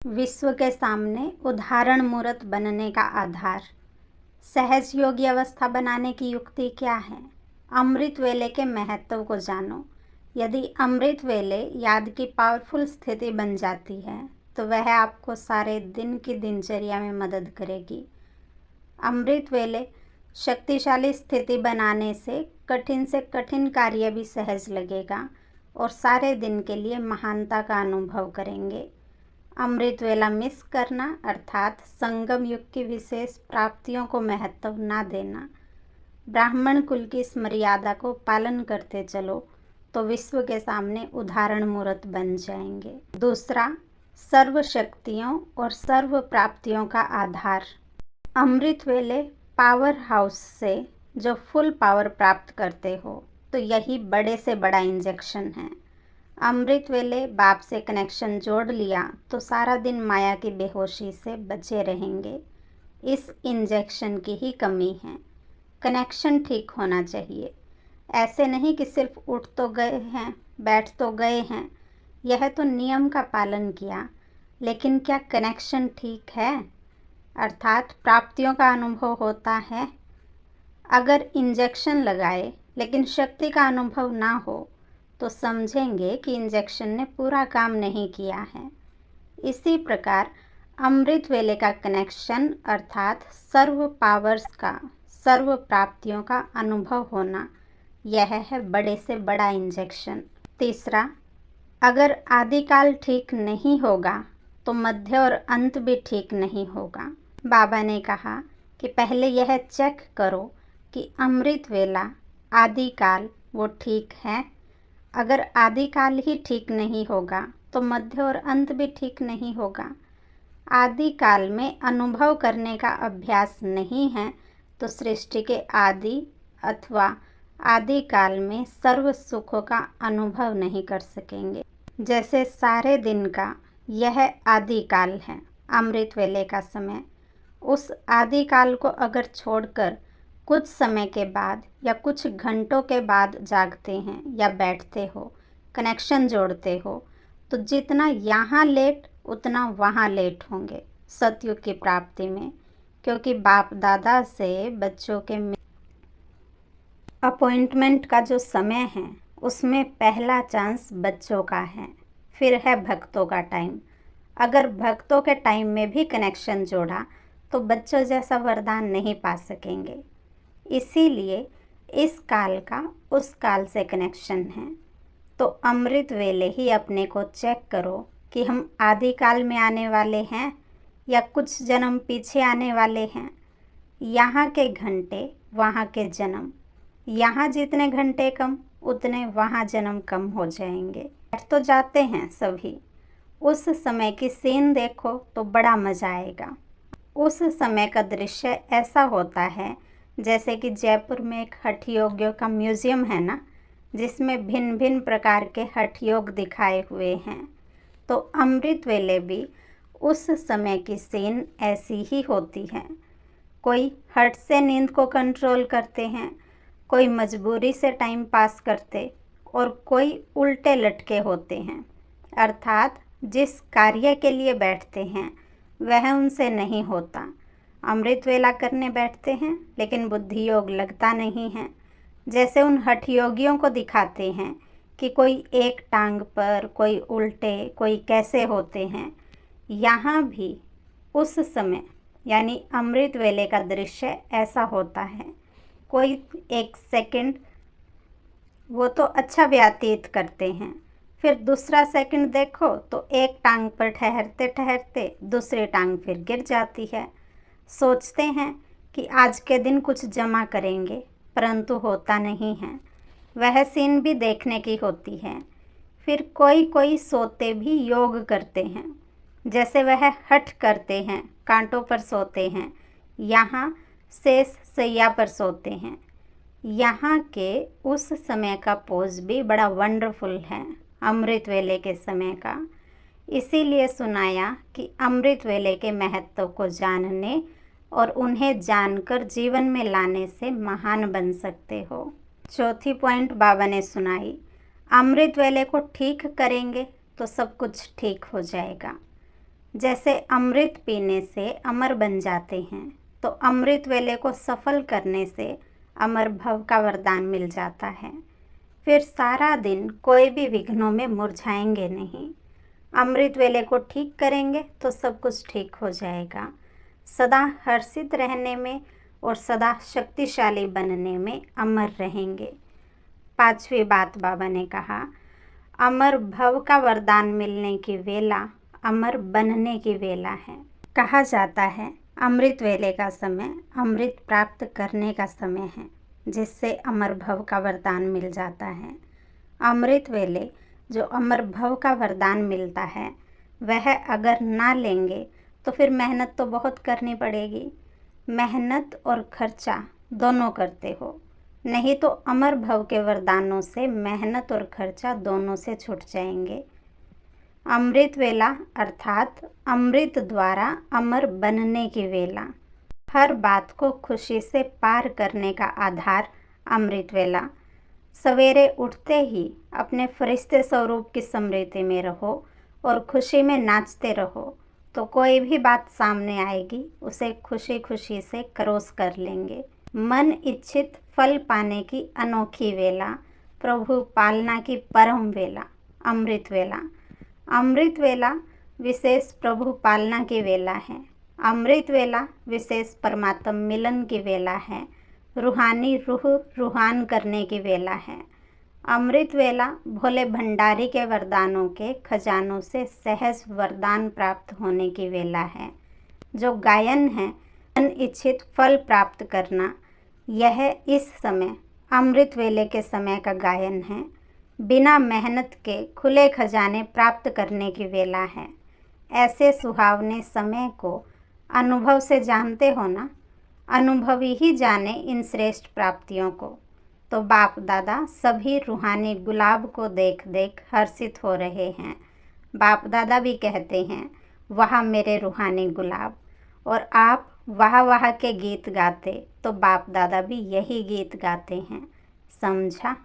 विश्व के सामने उदाहरण मूर्त बनने का आधार। सहज योगी अवस्था बनाने की युक्ति क्या है? अमृत वेले के महत्व को जानो। यदि अमृत वेले याद की पावरफुल स्थिति बन जाती है तो वह आपको सारे दिन की दिनचर्या में मदद करेगी। अमृत वेले शक्तिशाली स्थिति बनाने से कठिन कार्य भी सहज लगेगा और सारे दिन के लिए महानता का अनुभव करेंगे। अमृत वेला मिस करना अर्थात संगम युग की विशेष प्राप्तियों को महत्व ना देना। ब्राह्मण कुल की इस मर्यादा को पालन करते चलो तो विश्व के सामने उदाहरण मूर्त बन जाएंगे। दूसरा, सर्व शक्तियों और सर्व प्राप्तियों का आधार। अमृत वेले पावर हाउस से जो फुल पावर प्राप्त करते हो तो यही बड़े से बड़ा इंजेक्शन है। अमृत वेले बाप से कनेक्शन जोड़ लिया तो सारा दिन माया की बेहोशी से बचे रहेंगे। इस इंजेक्शन की ही कमी है। कनेक्शन ठीक होना चाहिए। ऐसे नहीं कि सिर्फ उठ तो गए हैं, बैठ तो गए हैं, यह तो नियम का पालन किया, लेकिन क्या कनेक्शन ठीक है? अर्थात प्राप्तियों का अनुभव होता है। अगर इंजेक्शन लगाए लेकिन शक्ति का अनुभव ना हो तो समझेंगे कि इंजेक्शन ने पूरा काम नहीं किया है। इसी प्रकार अमृत वेले का कनेक्शन अर्थात सर्व पावर्स का, सर्व प्राप्तियों का अनुभव होना, यह है बड़े से बड़ा इंजेक्शन। तीसरा, अगर आदिकाल ठीक नहीं होगा तो मध्य और अंत भी ठीक नहीं होगा। बाबा ने कहा कि पहले यह चेक करो कि अमृत वेला आदिकाल वो ठीक है। अगर आदिकाल ही ठीक नहीं होगा तो मध्य और अंत भी ठीक नहीं होगा। आदिकाल में अनुभव करने का अभ्यास नहीं है तो सृष्टि के आदि अथवा आदिकाल में सर्व सुखों का अनुभव नहीं कर सकेंगे। जैसे सारे दिन का यह आदिकाल है, अमृत वेले का समय। उस आदिकाल को अगर छोड़कर कुछ समय के बाद या कुछ घंटों के बाद जागते हैं या बैठते हो, कनेक्शन जोड़ते हो, तो जितना यहाँ लेट उतना वहाँ लेट होंगे सतयुग की प्राप्ति में। क्योंकि बाप दादा से बच्चों के अपॉइंटमेंट का जो समय है उसमें पहला चांस बच्चों का है, फिर है भक्तों का टाइम। अगर भक्तों के टाइम में भी कनेक्शन जोड़ा तो बच्चों जैसा वरदान नहीं पा सकेंगे। इसीलिए इस काल का उस काल से कनेक्शन है। तो अमृत वेले ही अपने को चेक करो कि हम आदिकाल में आने वाले हैं या कुछ जन्म पीछे आने वाले हैं। यहाँ के घंटे वहाँ के जन्म, यहाँ जितने घंटे कम उतने वहाँ जन्म कम हो जाएंगे। बैठ तो जाते हैं सभी। उस समय की सीन देखो तो बड़ा मज़ा आएगा। उस समय का दृश्य ऐसा होता है जैसे कि जयपुर में एक हठ योगियों का म्यूज़ियम है ना, जिसमें भिन्न भिन्न प्रकार के हठ योग दिखाए हुए हैं। तो अमृत वेले भी उस समय की सीन ऐसी ही होती है। कोई हठ से नींद को कंट्रोल करते हैं, कोई मजबूरी से टाइम पास करते और कोई उल्टे लटके होते हैं। अर्थात जिस कार्य के लिए बैठते हैं वह उनसे नहीं होता। अमृत वेला करने बैठते हैं लेकिन बुद्धि योग लगता नहीं है। जैसे उन हठ योगियों को दिखाते हैं कि कोई एक टांग पर, कोई उल्टे, कोई कैसे होते हैं। यहाँ भी उस समय यानी अमृत वेले का दृश्य ऐसा होता है। कोई एक सेकंड वो तो अच्छा व्यतीत करते हैं, फिर दूसरा सेकंड देखो तो एक टांग पर ठहरते ठहरते दूसरी टांग फिर गिर जाती है। सोचते हैं कि आज के दिन कुछ जमा करेंगे, परंतु होता नहीं है। वह सीन भी देखने की होती है। फिर कोई कोई सोते भी योग करते हैं, जैसे वह हठ करते हैं, कांटों पर सोते हैं, यहाँ शेष सैया पर सोते हैं। यहाँ के उस समय का पोज भी बड़ा वंडरफुल है अमृत वेले के समय का। इसीलिए सुनाया कि अमृत वेले के महत्व को जानने और उन्हें जानकर जीवन में लाने से महान बन सकते हो। चौथी पॉइंट बाबा ने सुनाई, अमृत वेले को ठीक करेंगे तो सब कुछ ठीक हो जाएगा। जैसे अमृत पीने से अमर बन जाते हैं, तो अमृत वेले को सफल करने से अमर भव का वरदान मिल जाता है। फिर सारा दिन कोई भी विघ्नों में मुरझाएंगे नहीं। अमृत वेले को ठीक करेंगे तो सब कुछ ठीक हो जाएगा। सदा हर्षित रहने में और सदा शक्तिशाली बनने में अमर रहेंगे। 5वीं बात बाबा ने कहा, अमर भव का वरदान मिलने की वेला अमर बनने की वेला है। कहा जाता है अमृत वेले का समय अमृत प्राप्त करने का समय है, जिससे अमर भव का वरदान मिल जाता है। अमृत वेले जो अमर भव का वरदान मिलता है, वह अगर ना लेंगे तो फिर मेहनत तो बहुत करनी पड़ेगी। मेहनत और खर्चा दोनों करते हो, नहीं तो अमर भव के वरदानों से मेहनत और खर्चा दोनों से छूट जाएंगे। अमृत वेला अर्थात अमृत द्वारा अमर बनने की वेला। हर बात को खुशी से पार करने का आधार अमृत वेला। सवेरे उठते ही अपने फरिश्ते स्वरूप की स्मृति में रहो और खुशी में नाचते रहो, तो कोई भी बात सामने आएगी उसे खुशी खुशी से क्रॉस कर लेंगे। मन इच्छित फल पाने की अनोखी वेला, प्रभु पालना की परम वेला, अमृत वेला। अमृत वेला विशेष प्रभु पालना की वेला है। अमृत वेला विशेष परमात्म मिलन की वेला है। रूहानी रूह रूहान करने की वेला है। अमृत वेला भोले भंडारी के वरदानों के खजानों से सहज वरदान प्राप्त होने की वेला है। जो गायन है मन इच्छित फल प्राप्त करना, यह इस समय अमृत वेले के समय का गायन है। बिना मेहनत के खुले खजाने प्राप्त करने की वेला है। ऐसे सुहावने समय को अनुभव से जानते हो ना। अनुभवी ही जाने इन श्रेष्ठ प्राप्तियों को। तो बाप दादा सभी रूहानी गुलाब को देख देख हर्षित हो रहे हैं। बाप दादा भी कहते हैं, वाह मेरे रूहानी गुलाब। और आप वाह वाह के गीत गाते तो बाप दादा भी यही गीत गाते हैं। समझा?